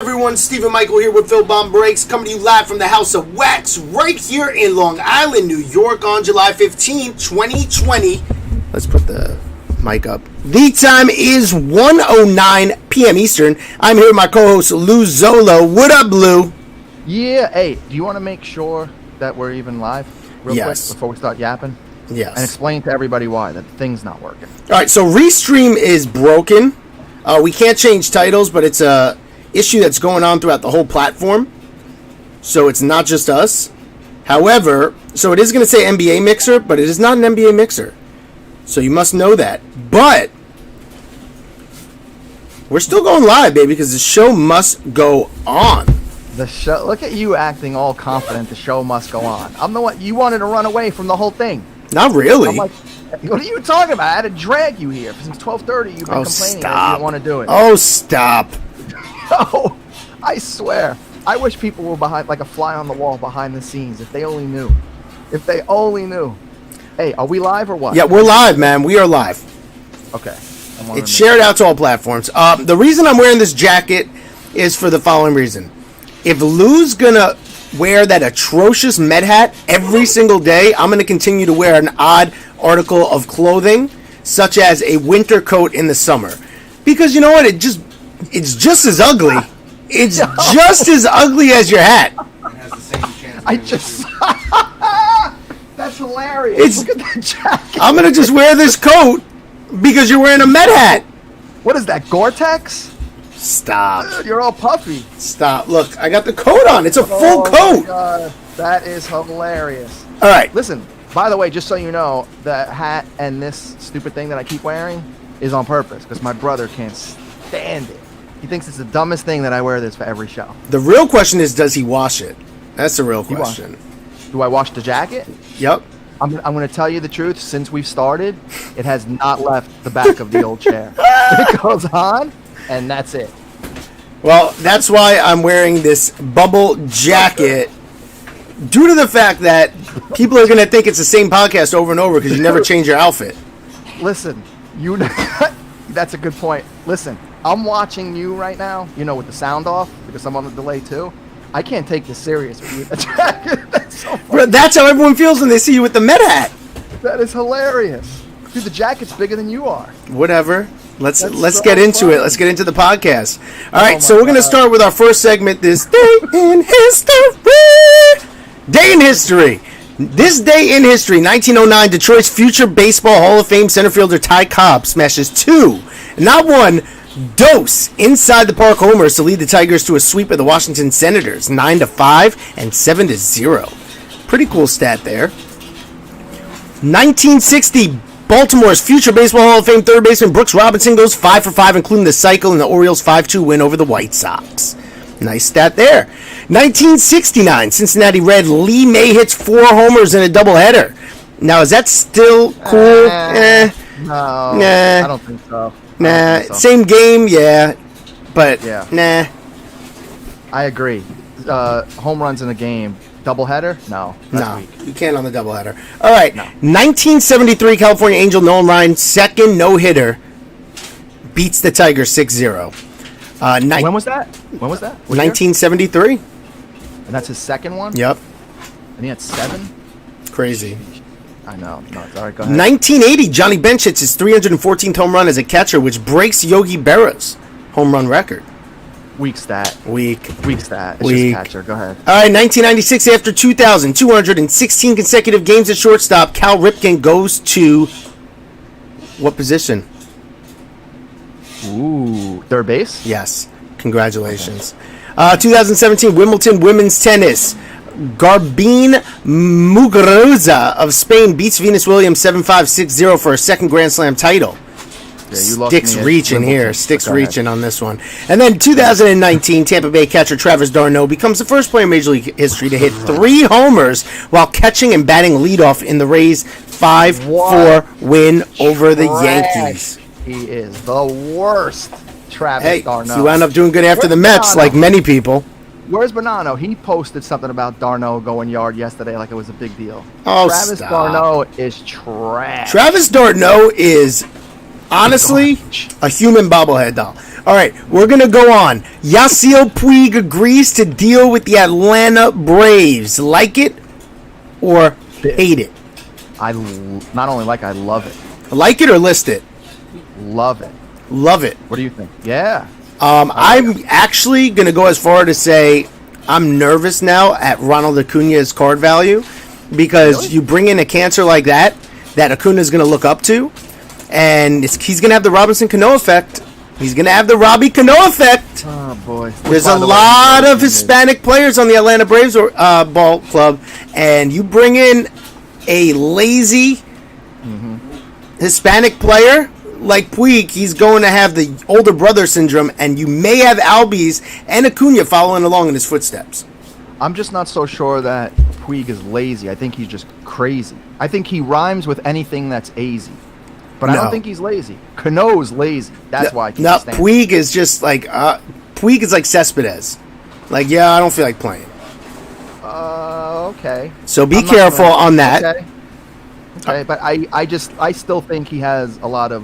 Everyone, Stephen Michael here with Phil Bomb Breaks, coming to you live from the House of Wax right here in Long Island, New York on July 15, 2020. Let's put the mic up. The time is 1:09 p.m. Eastern. I'm here with my co-host Lou Zolo. What up, Lou? Yeah, hey, do you want to make sure that we're even live real quick before we start yapping? Yes. And explain to everybody why that thing's not working. All right, so Restream is broken. We can't change titles, but it's a issue that's going on throughout the whole platform. So it's not just us. However, so it is going to say NBA Mixer, but it is not an NBA Mixer. So you must know that. But we're still going live, baby, because the show must go on. The show, look at you acting all confident the show must go on. I'm the one, you wanted to run away from the whole thing. Not really. I'm like, what are you talking about? I had to drag you here. Since 12:30, you've been complaining that you don't want to do it. Oh, stop. Oh, I swear. I wish people were behind, like a fly on the wall behind the scenes. If they only knew. If they only knew. Hey, are we live or what? Yeah, we're live, man. We are live. Okay. It's shared out to all platforms. The reason I'm wearing this jacket is for the following reason. If Lou's going to wear that atrocious Met hat every single day, I'm going to continue to wear an odd article of clothing, such as a winter coat in the summer. Because you know what? It's just as ugly. It's just as ugly as your hat. That's hilarious. Look at that jacket. I'm going to just wear this coat because you're wearing a Met hat. What is that, Gore-Tex? Stop. Dude, you're all puffy. Stop. Look, I got the coat on. It's a full coat. Oh, my God. That is hilarious. All right. Listen, by the way, just so you know, the hat and this stupid thing that I keep wearing is on purpose because my brother can't stand it. He thinks it's the dumbest thing that I wear this for every show. The real question is, does he wash it? That's the real question. Do I wash the jacket? Yep. I'm going to tell you the truth. Since we've started, it has not left the back of the old chair. It goes on, and that's it. Well, that's why I'm wearing this bubble jacket, due to the fact that people are going to think it's the same podcast over and over because you never change your outfit. Listen, that's a good point. Listen, I'm watching you right now, with the sound off, because I'm on the delay too. I can't take this serious with you with the jacket. That's so funny. Bro, that's how everyone feels when they see you with the Met hat. That is hilarious. Dude, the jacket's bigger than you are. Whatever. Let's get into it. Let's get into the podcast. All right, so we're going to start with our first segment, this Day in History. Day in History. This day in history, 1909, Detroit's future Baseball Hall of Fame center fielder Ty Cobb smashes two, not one, dose inside the park homers to lead the Tigers to a sweep of the Washington Senators, 9-5 and 7-0. Pretty cool stat there. 1960, Baltimore's future Baseball Hall of Fame third baseman Brooks Robinson goes 5 for 5, including the cycle in the Orioles' 5-2 win over the White Sox. Nice stat there. 1969, Cincinnati Red Lee May hits 4 homers in a doubleheader. Now, is that still cool? No, I don't think so. Nah, same game, yeah, but nah. I agree. Home runs in a game, doubleheader? No, that's weak. You can't on the doubleheader. All right, 1973 California Angel Nolan Ryan's second no-hitter beats the Tigers 6-0. When was that? 1973. And that's his second one? Yep. And he had 7? Crazy. I know. No, it's all right. Go ahead. 1980, Johnny Bench hits his 314th home run as a catcher, which breaks Yogi Berra's home run record. Weak stat. Weak stat. It's just catcher. Go ahead. All right, 1996, after 216 consecutive games at shortstop, Cal Ripken goes to what position? Ooh, third base? Yes. Congratulations. Okay. 2017, Wimbledon women's tennis. Garbine Muguruza of Spain beats Venus Williams 7-5, 6-0 for her second Grand Slam title. Yeah, you lost Sticks reaching here. Sticks reaching on this one. And then 2019, Tampa Bay catcher Travis d'Arnaud becomes the first player in Major League history to hit 3 homers while catching and batting leadoff in the Rays' 5-4 win over the Yankees. He is the worst, Travis d'Arnaud. He wound up doing good after the Mets, like many people. Where's Bonanno? He posted something about d'Arnaud going yard yesterday like it was a big deal. Oh, Travis d'Arnaud is trash. Travis d'Arnaud is Honestly, a human bobblehead doll. All right, we're going to go on. Yasiel Puig agrees to deal with the Atlanta Braves. Like it or hate it? I not only like, I love it. Like it or list it? Love it. Love it. What do you think? Yeah. I'm actually going to go as far to say I'm nervous now at Ronald Acuna's card value because Really? you bring in a cancer like that Acuna's going to look up to, and he's going to have the Robinson Cano effect. He's going to have the Robbie Cano effect. Oh, boy. There's a lot of Hispanic players on the Atlanta Braves ball club, and you bring in a lazy Hispanic player like Puig, he's going to have the older brother syndrome, and you may have Albies and Acuna following along in his footsteps. I'm just not so sure that Puig is lazy. I think he's just crazy. I think he rhymes with anything that's easy. But I don't think he's lazy. Cano's lazy. That's why I can't stand Puig is just like Puig is like Cespedes. Like, yeah, I don't feel like playing. Okay. So be careful on that. Okay, but I still think he has a lot of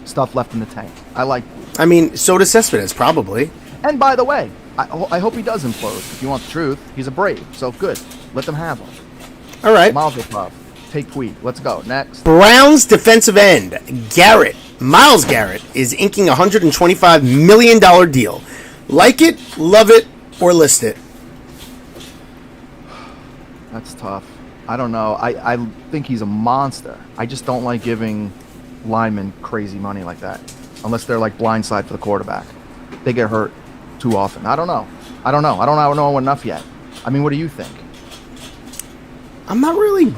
stuff left in the tank. I mean, so does Cespedes, probably. And by the way, I hope he does implode. If you want the truth, he's a Brave, so good. Let them have him. All right. Mazel tov. Take Puig. Let's go. Next. Browns defensive end Myles Garrett is inking a $125 million deal. Like it, love it, or list it? That's tough. I don't know. I think he's a monster. I just don't like giving linemen crazy money like that. Unless they're like blindside for the quarterback. They get hurt too often. I don't know. I don't know enough yet. I mean, what do you think? I'm not really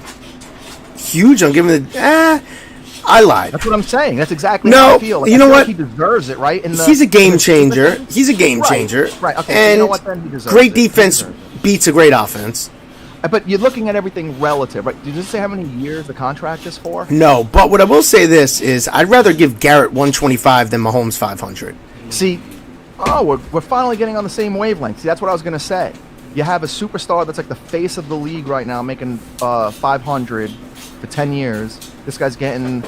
huge on giving the... I lied. That's what I'm saying. That's exactly how I feel. Like, you know what? Like he deserves it, right? He's a game changer. He's a game changer. Right. Okay. And you know what? Then he deserves great it. defense beats a great offense. But you're looking at everything relative, right? Did you say how many years the contract is for? No, but what I will say this is I'd rather give Garrett 125 than Mahomes 500. See, we're finally getting on the same wavelength. See, that's what I was going to say. You have a superstar that's like the face of the league right now, making 500 for 10 years. This guy's getting,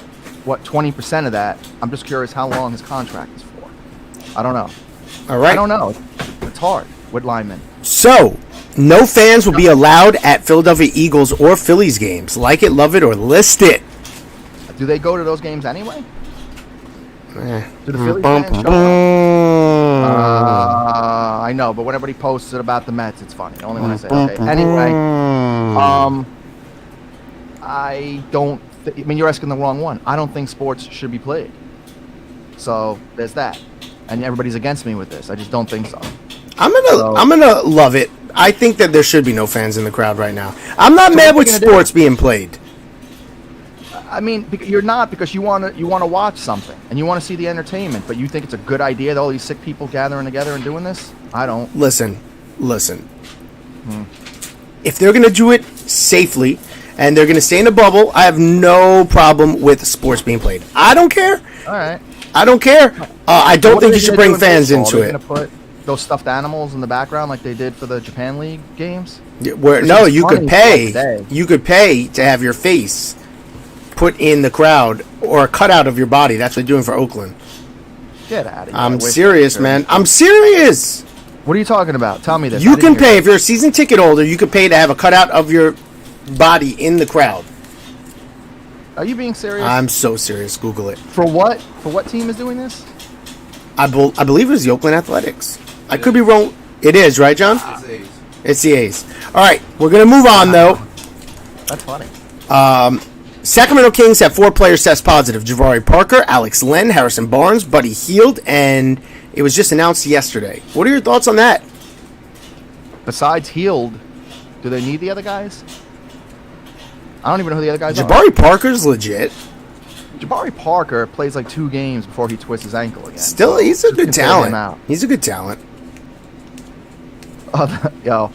20% of that. I'm just curious how long his contract is for. I don't know. All right. I don't know. It's hard with linemen. So, no fans will be allowed at Philadelphia Eagles or Phillies games. Like it, love it, or list it. Do they go to those games anyway? Do the Phillies Bum, fans show bum, up? I know, but when everybody posts it about the Mets, it's funny. Only when I say, okay. Anyway, I don't... I mean, you're asking the wrong one. I don't think sports should be played. So, there's that. And everybody's against me with this. I just don't think so. I'm gonna love it. I think that there should be no fans in the crowd right now. I'm not mad with sports being played. I mean, you're not, because you want to watch something and you want to see the entertainment, but you think it's a good idea that all these sick people gathering together and doing this? I don't. Listen. If they're gonna do it safely and they're gonna stay in a bubble, I have no problem with sports being played. I don't care. All right. I don't care. I don't think you should bring fans into it. They're gonna put those stuffed animals in the background like they did for the Japan League games? You could pay. You could pay to have your face put in the crowd or a cutout of your body. That's what they're doing for Oakland. Get out of here. I'm serious, man. I'm serious. What are you talking about? Tell me this. You can pay. If you're a season ticket holder, you could pay to have a cutout of your body in the crowd. Are you being serious? I'm so serious. Google it. For what? For what team is doing this? I believe it was the Oakland Athletics. I could be wrong. It is, right, John? It's A's. It's the A's. All right, we're going to move on, though. That's funny. Sacramento Kings have 4 players test positive. Jabari Parker, Alex Len, Harrison Barnes, Buddy Hield, and it was just announced yesterday. What are your thoughts on that? Besides Hield, do they need the other guys? I don't even know who the other guys are. Jabari Parker's legit. Jabari Parker plays like 2 games before he twists his ankle again. Still, he's a good talent. He's a good talent. Yo,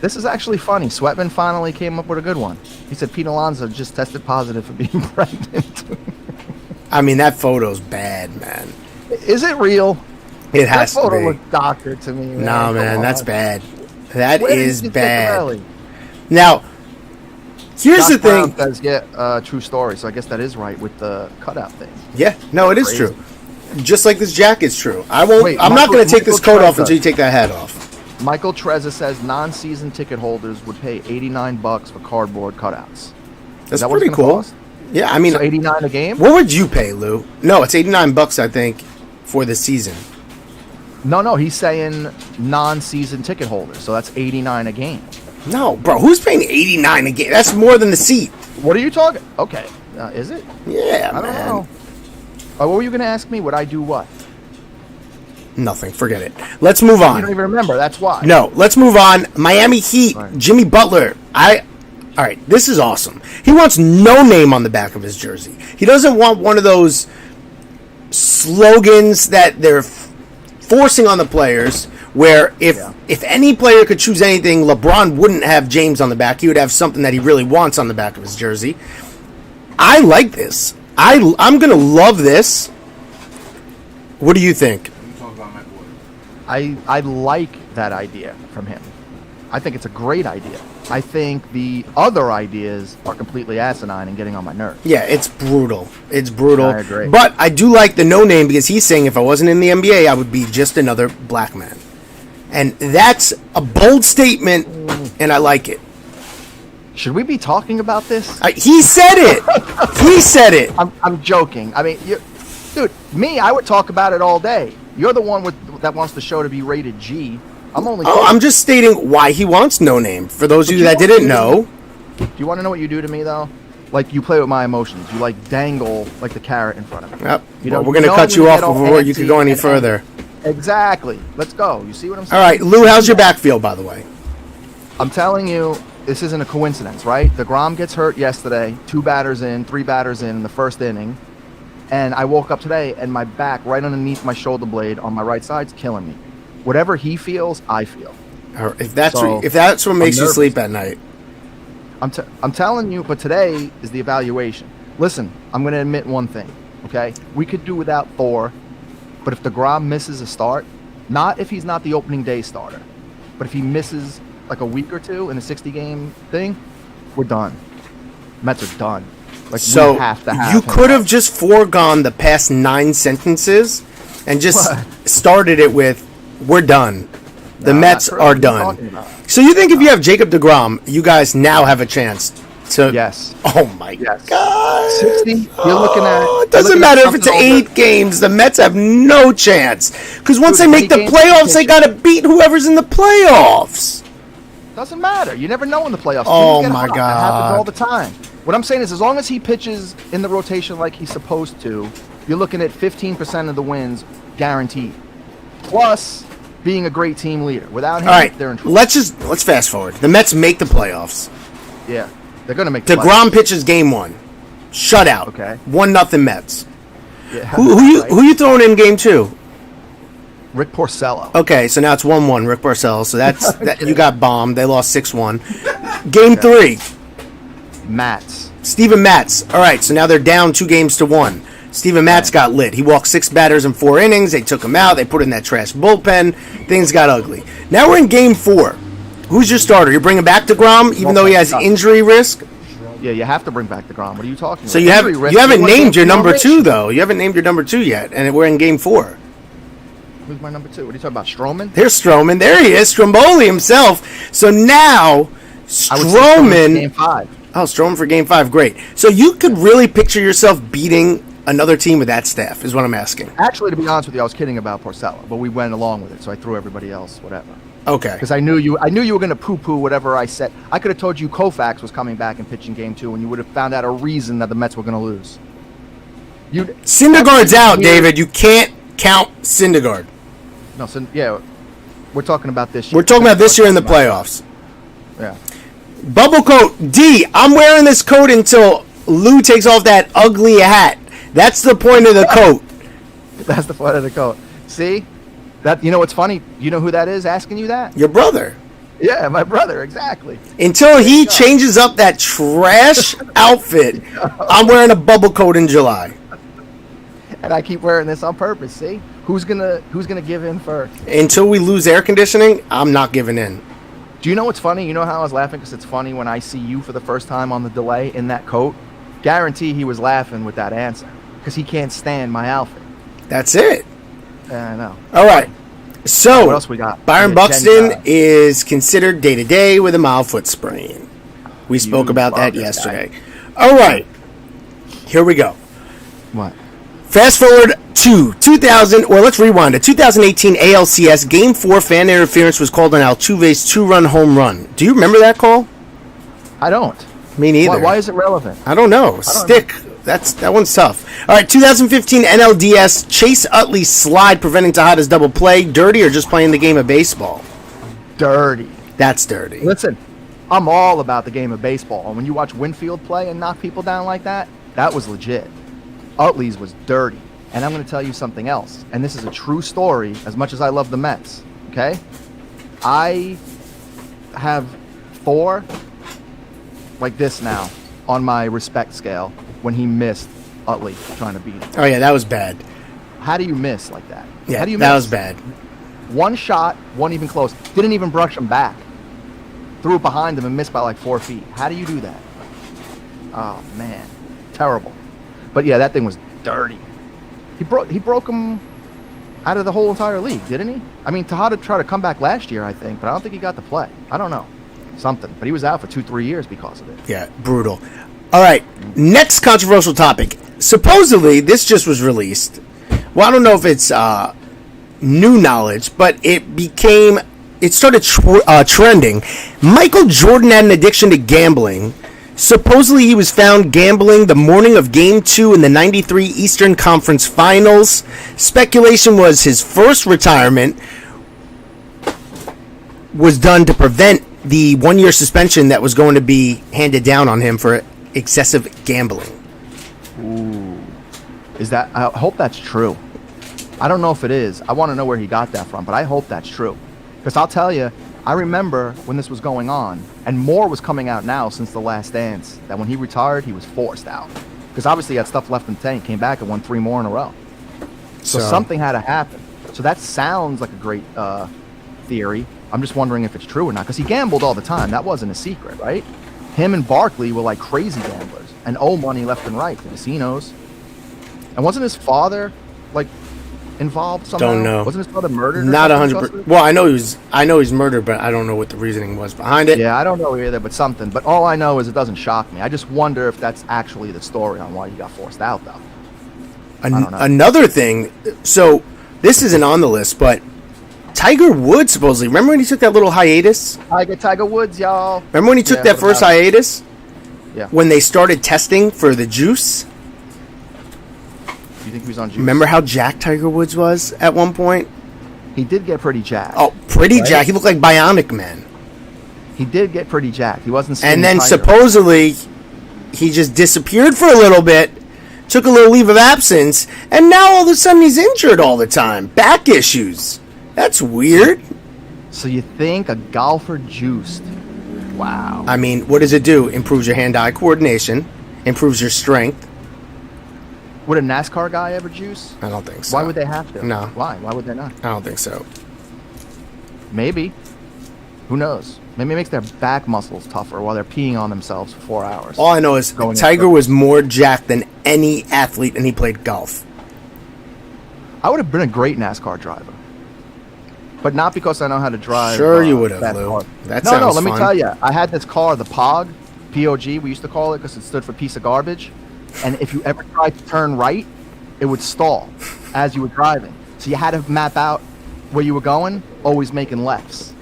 this is actually funny. Sweatman finally came up with a good one. He said Pete Alonso just tested positive for being pregnant. I mean, that photo's bad, man. Is it real? It has to be. That photo looks doctored to me, man. No, man, that's bad. That is bad. Belly? Now, Here's Josh the thing. Brown says, true story. So I guess that is right with the cutout thing. Yeah, no, it is Crazy. true. Just like this jacket's true. I'm not Michael- going to take this Michael coat off Trezza. until you take that hat off. Michael Trezza says non-season ticket holders would pay $89 for cardboard cutouts. Is That's that what pretty it's gonna cool. cost? Yeah, I mean, So $89 a game? what would you pay, Lou? No, it's $89, I think, for the season. No, he's saying non-season ticket holders. So that's $89 a game. No, bro, who's paying $89 a game? That's more than the seat. What are you talking? Okay, is it? Yeah, I don't man. know. What were you going to ask me? Would I do what? Nothing. Forget it. Let's move You on. don't even remember. That's why. No, let's move on. Miami Heat, Right. Jimmy Butler. All right, this is awesome. He wants no name on the back of his jersey. He doesn't want one of those slogans that they're forcing on the players where if any player could choose anything, LeBron wouldn't have James on the back. He would have something that he really wants on the back of his jersey. I like this. I'm going to love this. What do you think? I like that idea from him. I think it's a great idea. I think the other ideas are completely asinine and getting on my nerves. Yeah, it's brutal. It's brutal. I agree. But I do like the no name because he's saying if I wasn't in the NBA, I would be just another black man. And that's a bold statement, and I like it. Should we be talking about this? He said it. He said it. I'm joking. I mean, dude, I would talk about it all day. You're the one that wants the show to be rated G. I'm just stating why he wants no name. For those of you that didn't know. Do you want to know what you do to me, though? Like, you play with my emotions. You, like, dangle, like, the carrot in front of me. Yep. You know, We're going to cut you off before you could go any further. Exactly. Let's go. You see what I'm saying? All right, Lou, how's your backfield, by the way? I'm telling you, this isn't a coincidence, right? DeGrom gets hurt yesterday, 3 batters in the first inning. And I woke up today, and my back, right underneath my shoulder blade on my right side, is killing me. Whatever he feels, I feel. Or if that's what makes you nervous. sleep at night. I'm telling you, but today is the evaluation. Listen, I'm going to admit one thing, okay? We could do without Thor, but if DeGrom misses a start, not if he's not the opening day starter, but if he misses like a week or two in a 60-game thing, we're done. Mets are done. Like, So we have to have you him could have back. just foregone the past 9 sentences and just started it with, we're done. The No, Mets not true. are What are you done. talking about? So you think if you have Jacob DeGrom, you guys now have a chance to... Yes. Oh, my Yes. God. 60, you're looking at... It doesn't matter if it's something 8 games. The Mets have no chance. Because once Dude, they make the 8 games playoffs, they pitching. got to beat whoever's in the playoffs. Doesn't matter. You never know in the playoffs. Oh, Things get my hot. It God. happens all the time. What I'm saying is, as long as he pitches in the rotation like he's supposed to, you're looking at 15% of the wins guaranteed. Plus, being a great team leader. Without him, All right, they're in trouble. let's fast forward. The Mets make the playoffs. Yeah, they're gonna make the DeGrom pitches game 1. Shutout. Okay. 1-0 Mets. playoffs. Yeah, Who you throwing in game 2? Rick Porcello. Okay, so now it's 1-1, Rick Parcells. So that's that you got bombed. They lost 6-1. Game 3, Mats. Steven Matz. All right, so now they're down 2-1. Steven Matz got lit. He walked 6 batters in 4 innings. They took him out. They put in that trash bullpen. Things got ugly. Now we're in game 4. Who's your starter? You're bringing back DeGrom, even though he has injury risk? Yeah, you have to bring back DeGrom. What are you talking about? So you haven't Injury risk. named wants your to number be 2, though. You haven't named your number 2 yet, and we're in game 4. Who's my number 2? What are you talking about? Stroman? There's Stroman. There he is, Stromboli himself. So now, I would say Stroman for Stroman... Game 5. Oh, Stroman for game 5. Great. So you could really picture yourself beating another team with that staff, is what I'm asking. Actually, to be honest with you, I was kidding about Porcello, but we went along with it, so I threw everybody else, whatever. Okay. Because I knew you were going to poo-poo whatever I said. I could have told you Koufax was coming back and pitching game 2, and you would have found out a reason that the Mets were going to lose. Syndergaard's out, David. You can't count Syndergaard. No, so yeah, we're talking about this year. We're talking about this year in the playoffs. Yeah. Bubble coat. D, I'm wearing this coat until Lou takes off that ugly hat. That's the point of the coat. That's the point of the coat. See? That, you know what's funny? You know who that is asking you that? Your brother. Yeah, my brother, exactly. Until he changes up that trash outfit, I'm wearing a bubble coat in July. And I keep wearing this on purpose, see? Who's gonna give in first? Until we lose air conditioning, I'm not giving in. Do you know what's funny? You know how I was laughing because it's funny when I see you for the first time on the delay in that coat? Guarantee he was laughing with that answer because he can't stand my outfit. That's it. Yeah, I know. All right. So, what else we got? Byron Buxton is considered day-to-day with a mild foot sprain. We spoke about that yesterday. All right. Here we go. What? Fast forward to 2000, or let's rewind. A 2018 ALCS Game 4 fan interference was called on Altuve's 2-run home run. Do you remember that call? I don't. Me neither. Why is it relevant? I don't know. Stick. That one's tough. All right, 2015 NLDS Chase Utley's slide preventing Tejada's double play. Dirty or just playing the game of baseball? Dirty. That's dirty. Listen, I'm all about the game of baseball. And when you watch Winfield play and knock people down like that, that was legit. Utley's was dirty. And I'm going to tell you something else. And this is a true story as much as I love the Mets. Okay? I have 4 like this now on my respect scale when he missed Utley trying to beat him. Oh, yeah, that was bad. How do you miss like that? Yeah, How do you that miss? was bad. One shot, one even close. Didn't even brush him back. Threw it behind him and missed by like 4 feet. How do you do that? Oh, man. Terrible. But, yeah, that thing was dirty. He broke him out of the whole entire league, didn't he? I mean, Tejada tried to come back last year, I think, but I don't think he got to play. I don't know. Something. But he was out for 2-3 years because of it. Yeah, brutal. All right, next controversial topic. Supposedly, this just was released. Well, I don't know if it's new knowledge, but it started trending. Michael Jordan had an addiction to gambling. Supposedly, he was found gambling the morning of Game 2 in the 93 Eastern Conference Finals. Speculation was his first retirement was done to prevent the 1-year suspension that was going to be handed down on him for excessive gambling. Ooh. I hope that's true. I don't know if it is. I want to know where he got that from, but I hope that's true. Because I'll tell you, I remember when this was going on, and more was coming out now since The Last Dance, that when he retired, he was forced out. Because obviously he had stuff left in the tank, came back and won 3 more in a row. So something had to happen. So that sounds like a great theory. I'm just wondering if it's true or not, because he gambled all the time. That wasn't a secret, right? Him and Barkley were like crazy gamblers and owe money left and right to casinos. And wasn't his father like involved somehow? Don't know. Wasn't his father murdered? Not 100%. Well, I know he's murdered, but I don't know what the reasoning was behind it. Yeah, I don't know either, but something. But all I know is it doesn't shock me. I just wonder if that's actually the story on why he got forced out, though. I don't know. Another thing. So this isn't on the list, but Tiger Woods supposedly. Remember when he took that little hiatus? Tiger Woods, y'all. Remember when he took that first hiatus? Yeah. When they started testing for the juice? You think he was on juice? Remember how jacked Tiger Woods was at one point? He did get pretty jacked. Oh, pretty jacked. He looked like Bionic Man. He did get pretty jacked. He wasn't. And then supposedly he just disappeared for a little bit, took a little leave of absence, and now all of a sudden he's injured all the time. Back issues. That's weird. So you think a golfer juiced? Wow. I mean, what does it do? Improves your hand-eye coordination, improves your strength. Would a NASCAR guy ever juice? I don't think so. Why would they have to? No. Why? Why would they not? I don't think so. Maybe. Who knows? Maybe it makes their back muscles tougher while they're peeing on themselves for 4 hours. All I know is Tiger was more jacked than any athlete, and he played golf. I would have been a great NASCAR driver. But not because I know how to drive. Sure you would have, that Lou. car. That no, sounds no, let me fun. tell you. I had this car, the POG, P-O-G, we used to call it because it stood for piece of garbage. And if you ever tried to turn right, it would stall as you were driving. So you had to map out where you were going, always making lefts.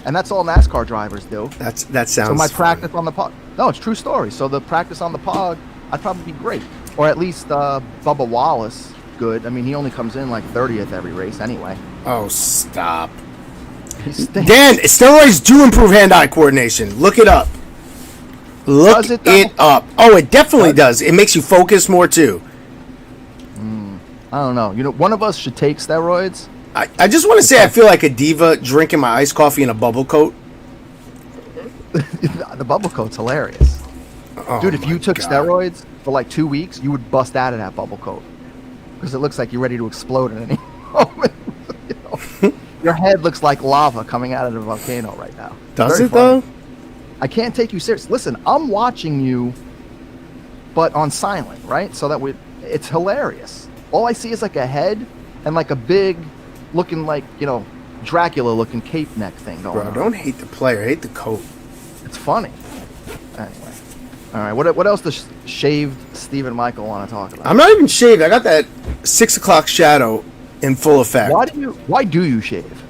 And that's all NASCAR drivers do. That sounds So my fun. practice on the POG. No, it's true story. So the practice on the POG, I'd probably be great. Or at least Bubba Wallace, good. I mean, he only comes in like 30th every race anyway. Oh, stop. He stinks. Dan, steroids do improve hand-eye coordination. Look it up. Look it up. Oh, it definitely does. It makes you focus more, too. I don't know. You know, one of us should take steroids. I just want to say I feel like a diva drinking my iced coffee in a bubble coat. The bubble coat's hilarious. Oh, Dude, if you took God. steroids for like 2 weeks, you would bust out of that bubble coat. Because it looks like you're ready to explode at any moment. You know? Your head looks like lava coming out of the volcano right now. Does Very it, funny. though? I can't take you serious. Listen, I'm watching you, but on silent, right? So that it's hilarious. All I see is like a head and like a big, looking like, Dracula-looking cape neck thing going on. Bro, don't hate the player. Hate the coat. It's funny. Anyway. All right, what else does shaved Stephen Michael want to talk about? I'm not even shaved. I got that 6 o'clock shadow in full effect. Why do you shave?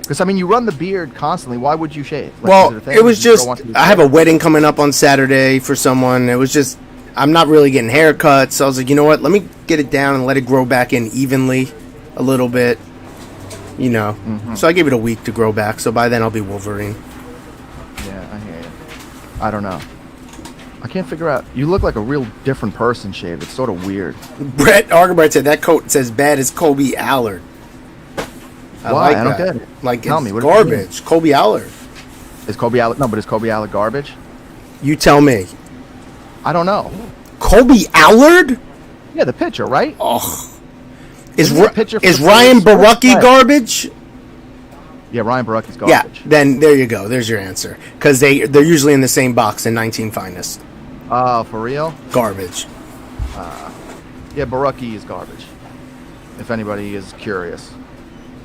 Because, you run the beard constantly. Why would you shave? Well, it was just, I have a wedding coming up on Saturday for someone. It was just, I'm not really getting haircuts. So I was like, you know what? Let me get it down and let it grow back in evenly a little bit. So I gave it a week to grow back. So by then I'll be Wolverine. Yeah, I hear you. I don't know. I can't figure out. You look like a real different person shaved. It's sort of weird. Brett Argerbright said that coat says bad as Kobe Allard. Why? I don't get it. Like, Tell it's me, what garbage. Kobe Allard. Is Kobe Allard? No, but is Kobe Allard garbage? You tell me. I don't know. Kobe Allard? Yeah, the pitcher, right? Oh. Is Is Ryan Barucki garbage? Yeah, Ryan Barucki's garbage. Yeah, then there you go. There's your answer. Because they're usually in the same box in 19 Finest. For real? Garbage. Yeah, Barucki is garbage. If anybody is curious.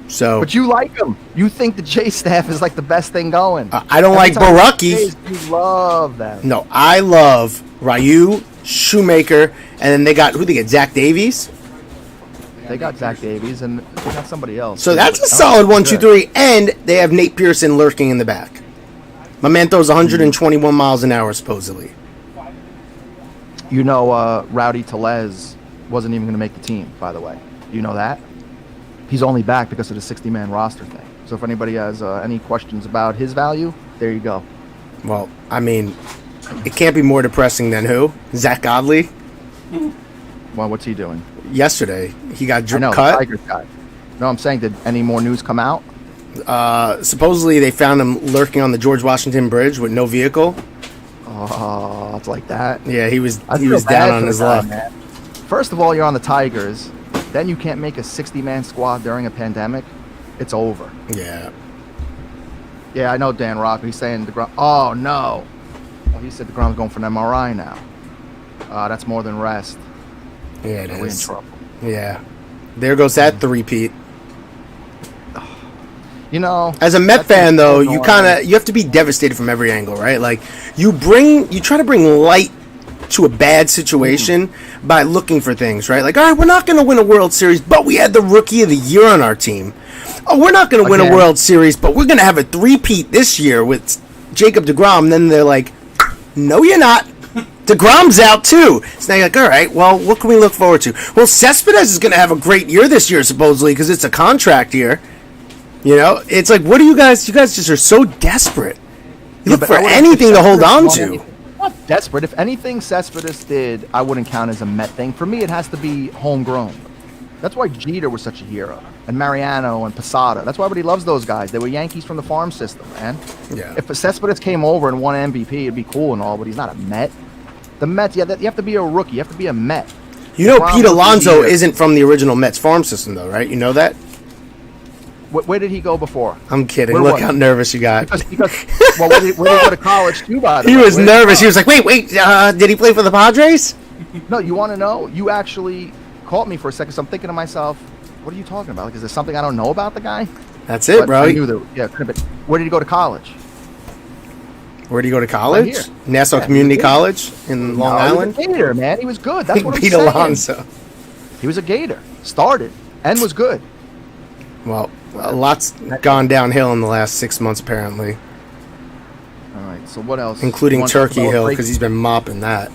So, but you like him. You think the Chase staff is like the best thing going. I don't like Barucki. You love that. No, I love Ryu, Shoemaker, and then they got Zach Davies. They got Zach Davies, and they got somebody else. So that's a solid 1, 2, 3, and they have Nate Pearson lurking in the back. My man throws 121 miles an hour, supposedly. Rowdy Tellez wasn't even going to make the team, by the way. You know that? He's only back because of the 60-man roster thing. So if anybody has any questions about his value, there you go. Well, it can't be more depressing than who? Zach Godley? Well, what's he doing? Yesterday, he got cut. The Tigers guy. No, I'm saying, did any more news come out? Supposedly, they found him lurking on the George Washington Bridge with no vehicle. Oh, it's like that. Yeah, he was down on his luck. Man. First of all, you're on the Tigers. Then you can't make a 60-man squad during a pandemic. It's over. Yeah. Yeah, I know Dan Rock. He's saying DeGrom. Oh, no. Well, he said DeGrom's going for an MRI now. That's more than rest. Yeah, it We're in is. trouble. Yeah. There goes that three-peat. As a Met fan, though, you have to be devastated from every angle, right? Like, you try to bring light to a bad situation by looking for things, right? Like, all right, we're not going to win a World Series, but we had the Rookie of the Year on our team. Oh, we're not going to win a World Series, but we're going to have a three-peat this year with Jacob deGrom. Then they're like, no, you're not. DeGrom's out, too. So now you're like, all right, well, what can we look forward to? Well, Cespedes is going to have a great year this year, supposedly, because it's a contract year. It's like, what do you guys just are so desperate. You look for anything to hold on to. Not desperate. If anything Cespedes did, I wouldn't count as a Met thing. For me, it has to be homegrown. That's why Jeter was such a hero. And Mariano and Posada. That's why everybody loves those guys. They were Yankees from the farm system, man. Yeah. If Cespedes came over and won MVP, it'd be cool and all, but he's not a Met. The Mets, you have to be a rookie. You have to be a Met. Pete Alonso isn't from the original Mets farm system, though, right? You know that? Where did he go before? I'm kidding. Look how nervous you got. Because where did he go to college, too, by the way? He was nervous. He was like, wait, did he play for the Padres? No, you want to know? You actually caught me for a second, so I'm thinking to myself, what are you talking about? Like, is there something I don't know about the guy? That's it, bro. I knew that. Yeah, could have been. Where did he go to college? Where did he go to college? Right Nassau Community College in Long Island? He was a Gator, man. He was good. That's what I'm Pete saying. Alonso. He was a Gator. Started and was good. Well, a lot's gone downhill in the last 6 months, apparently. All right, so what else? Including Turkey Hill, because he's been mopping that.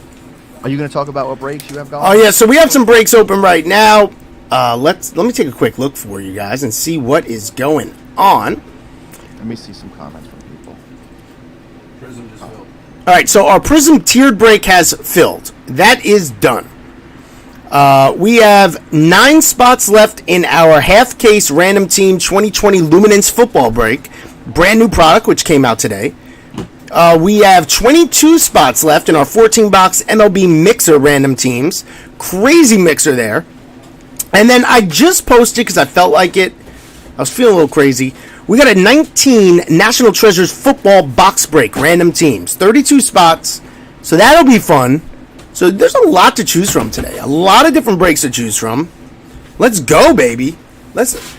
Are you going to talk about what breaks you have going? Oh, yeah, so we have some breaks open right now. Let me take a quick look for you guys and see what is going on. Let me see some comments from people. Prism just filled. All right, so our Prism tiered break has filled. That is done. We have 9 spots left in our half-case random team 2020 Luminance football break. Brand new product, which came out today. We have 22 spots left in our 14-box MLB Mixer random teams. Crazy mixer there. And then I just posted, because I felt like it, I was feeling a little crazy. We got a 19 National Treasures football box break, random teams, 32 spots. So that'll be fun. So there's a lot to choose from today. A lot of different breaks to choose from. Let's go, baby.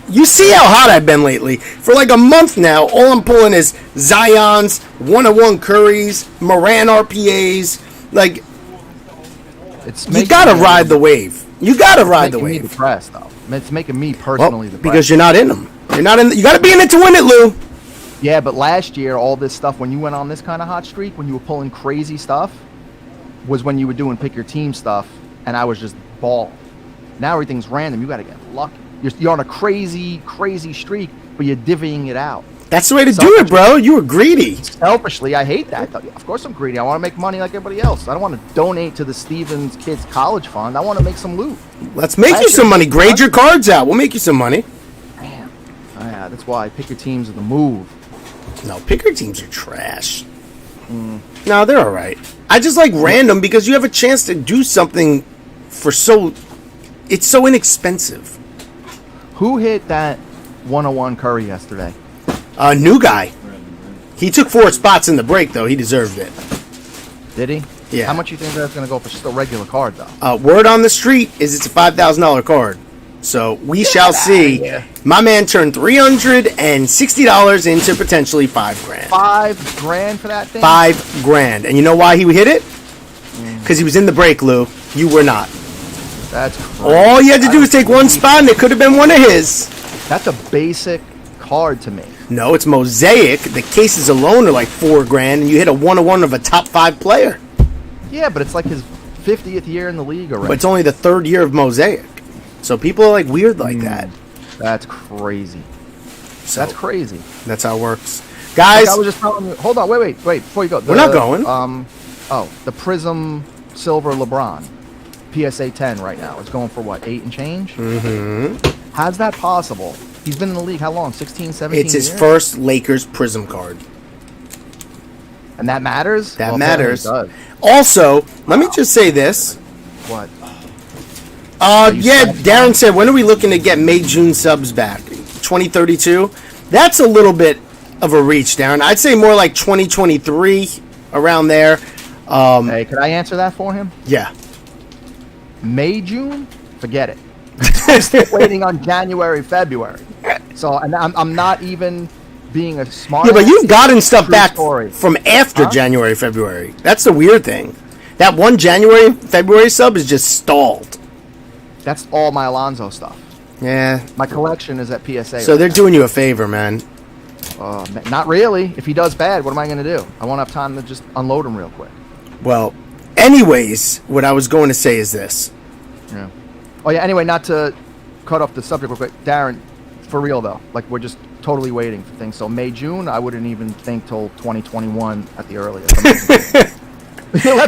You see how hot I've been lately. For like a month now, all I'm pulling is Zion's, 101 Curry's, Moran RPAs. Like, you gotta ride the wave. You gotta ride the wave. It's making me depressed, though. It's making me personally depressed. Because you're not in them. You gotta be in it to win it, Lou. Yeah, but last year, all this stuff, when you went on this kind of hot streak, when you were pulling crazy stuff, was when you were doing pick your team stuff, and I was just ball. Now everything's random. You gotta get lucky. You're on a crazy streak, but you're divvying it out. That's the way to do it, bro. You were greedy. Selfishly, I hate that. Of course I'm greedy. I want to make money like everybody else. I don't want to donate to the Stevens Kids College Fund. I want to make some loot. Let's make you some money. Grade your cards out. We'll make you some money. Damn. Yeah, that's why pick your teams are the move. No, pick your teams are trash. No, they're all right. I just like random because you have a chance to do something it's so inexpensive. Who hit that 101 Curry yesterday? New guy. He took 4 spots in the break, though. He deserved it. Did he? Yeah. How much you think that's going to go for just a regular card, though? Word on the street is it's a $5,000 card. So we shall see. My man turned $360 into potentially $5,000. $5,000 for that thing? $5,000. And you know why he would hit it? Because he was in the break, Lou. You were not. That's crazy. All you had to do was take one spot, and it could have been one of his. That's a basic card to me. No, it's Mosaic. The cases alone are like $4,000, and you hit a 101 of a top 5 player. Yeah, but it's like his 50th year in the league already. But it's only the 3rd year of Mosaic. So people are like weird like that. That's crazy. So that's crazy. That's how it works. Guys. Like I was just telling you. Hold on. Wait. Before you go. We're not going. The Prism Silver LeBron. PSA 10 right now. It's going for what? 8 and change? Mm-hmm. How's that possible? He's been in the league how long? 16, 17 It's his years? first Lakers Prism card. And that matters? That matters. Also, let me just say this. What? Yeah, Darren said, when are we looking to get May-June subs back? 2032? That's a little bit of a reach, Darren. I'd say more like 2023, around there. Hey, could I answer that for him? Yeah. May, June? Forget it. I'm still waiting on January, February. So, and I'm not even being a smart. Yeah, but you've gotten stuff back story. from after January, February. That's the weird thing. That one January, February sub is just stalled. That's all my Alonzo stuff. Yeah. My collection is at PSA. So they're doing you a favor, man. Not really. If he does bad, what am I going to do? I won't have time to just unload him real quick. Well, anyways, what I was going to say is this. Yeah. Oh, yeah, anyway, not to cut off the subject real quick. Darren, for real, though, like we're just totally waiting for things. So May, June, I wouldn't even think till 2021 at the earliest.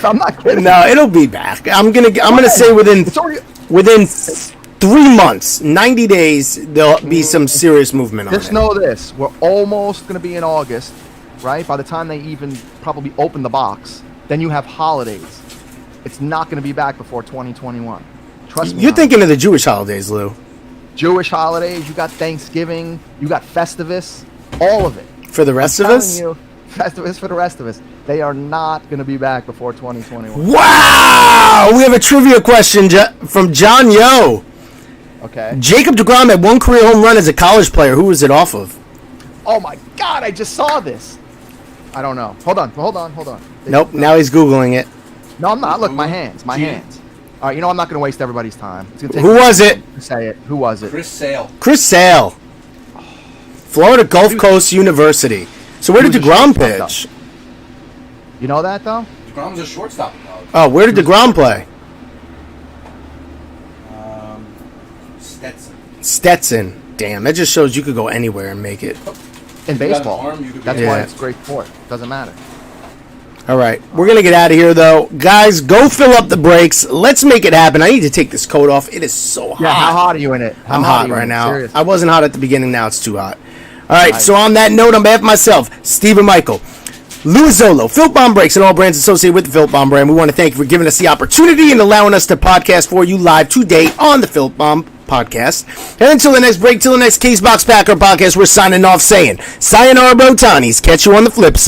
I'm not kidding. No, it'll be back. I'm gonna say within 3 months, 90 days, there'll be some serious movement on it. Just know this: we're almost going to be in August, right? By the time they even probably open the box, then you have holidays. It's not going to be back before 2021. Trust me. You're thinking of the Jewish holidays, Lou. Jewish holidays. You got Thanksgiving. You got Festivus. All of it. For the rest of us? Festivus for the rest of us. They are not going to be back before 2021. Wow! We have a trivia question from John Yo. Okay. Jacob deGrom had one career home run as a college player. Who was it off of? Oh my God! I just saw this. I don't know. Hold on. Nope. Now he's Googling it. No, I'm not. Look, my hands. All right, I'm not going to waste everybody's time. Who was it? Say it. Who was it? Chris Sale. Chris Sale. Florida Gulf Coast University. So where did DeGrom pitch? You know that, though? DeGrom's a shortstop in college. Oh, where did DeGrom play? Stetson. Damn, that just shows you could go anywhere and make it. In baseball. That's why Yeah. it's great sport. Doesn't matter. All right, we're going to get out of here, though. Guys, go fill up the breaks. Let's make it happen. I need to take this coat off. It is so hot. Yeah, how hot are you in it? I'm hot right now. Seriously. I wasn't hot at the beginning. Now it's too hot. All right, so on that note, on behalf of myself, Stephen Michael, Louis Zolo, Filth Bomb Breaks, and all brands associated with the Filth Bomb brand, we want to thank you for giving us the opportunity and allowing us to podcast for you live today on the Filth Bomb podcast. And until the next break, till the next Casebox Packer podcast, we're signing off saying, sayonara, Botanis. Catch you on the flip side.